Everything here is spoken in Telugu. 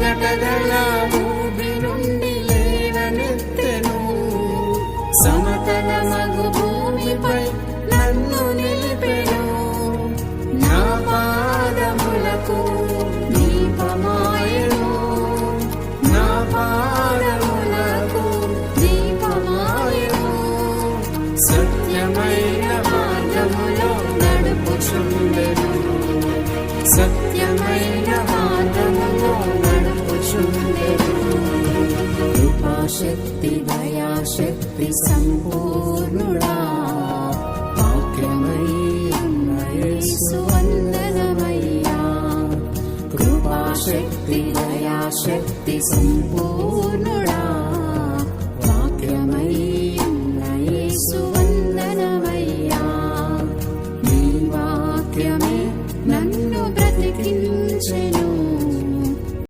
కటగల ఊబి నుండి లేవనెత్తెను. సమతల మగు భూమిపై నన్ను నిలిపెను. నా పాదములకు దీపమాయెను. నా పాదములకు దీపమాయెను. సత్యమైన మార్గములో నడుపుచుండెను. సత్యమైన మార్గములో నడుపుచుండెను. కృపాశక్తి దయాశక్తి సంపూర్ణుడా, వాక్యమై ఉన్న యేసు వందనమయ్యా. కృపాశక్తి దయాశక్తి సంపూర్ణుడా,